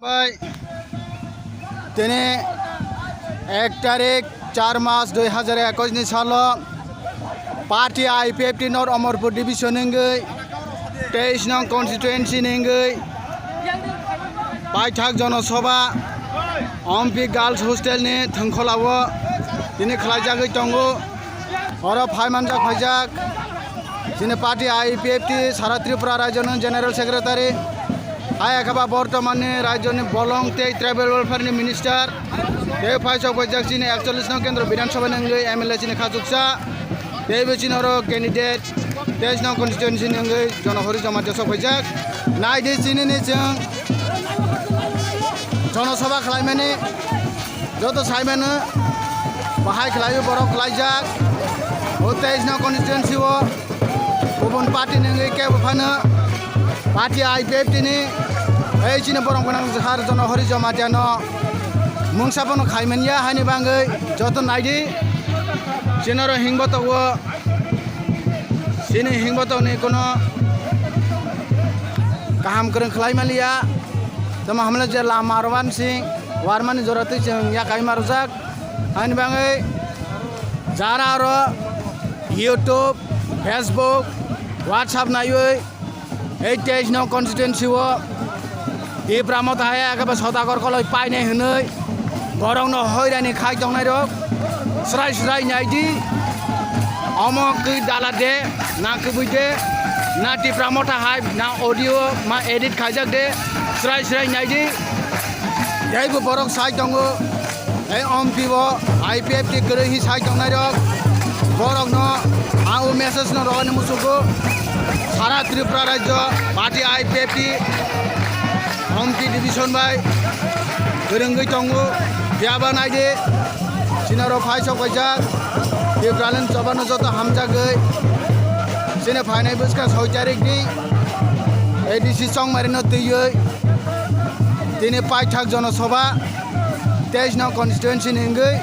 भाई तेने 1 तारीख 4 मास 2021 नि साल party IPFT north Amarpur division हिंगै 23 नং कन्स्टिट्युएन्सी हिंगै पाइथाक जनसभा अम्पी गर्ल्स हॉस्टेल नि थंखलाव दिनै खलायजागै दंगो और फाइमानजाक फाइजाक दिनै पार्टी IPFT सारा त्रिपुरा राज्यनि जेनेरेल सेक्रेटारि आयाखाबा बर्तमान राज्य बलं ते ट्राइबल वेलफेयर मिनिस्टर ते फाइसक फाइजाक 41 नং केंद्र विधानसभा नंगै MLA खाजुकसा ते बेचिन और कैंडिडेट 23 नং कन्स्टिट्युएन्सी नंगै जनहरि जमात सफाइजाक नायदि चिनि जों जनसभा खालामनानै जत साइमानो बाहाय खालायो बर' खालायजाक 23 नं कन्स्टिट्युएन्सी गुबुन पार्टी नंगै केबफानो पार्टी IPFT नि ऐचिने बरं गोनां जहार जनहरि जमातियानो मुंसापन खायमनिया हानि बांगै जत नायदि सिनर हिंबतव सिनि हिंबतवनि कोनो गाहाम गोरों खालायमालिया तमा हमले जे लामारवान सिं वारमानि जरतै जों या कायमारजाक हानि बांगै जारा आरो YouTube Facebook WhatsApp नायै 23 नं कन्स्टिट्युएन्सी बे ब्राह्मण हाया एकेबारे सदागर कल पाइनाय होनै बरंनो हैरानि खाय दंनाय रक स्राय स्राय नायदि अमक दाला दे ना कबुदे ना टिप्रामटा हाय ना ऑडियो मा एडिट खायजाक दे स्राय स्राय नायदि जायबो बरक साय दंगो ए अम्पिबो IPFT गरैहि साय दंनाय रक बरकनो आउ मेसेज न रगानि मुसुको सारा त्रिपुरा राज्य पार्टी IPFT अम्पी डिविजन बाय गोरोंगै दंगो बियाबा नायदे सिनारो फाइसक फाइजाक बेब्रालन जबानो जत हामजागै सिने फाइनाय बसका 6 तारिख नि एडिसि सं मारिनो दैयै दिनै पाइथाक जनसभा 23 नं कन्स्टिट्युएन्सी हिंगै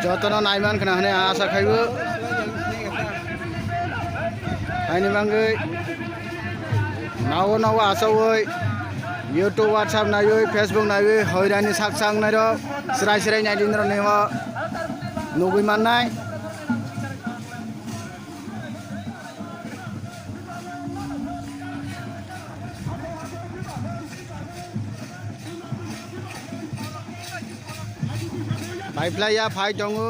जतन नायमान खना हने आशा खाइबो आइनि बांगै नाव नाव आसावै YouTube WhatsApp नायै Facebook नायै हैरानि साकसां नाय स्राय स्राय नायदिन र नेवा नगै माननाय पाइपलाया फाइ दंगो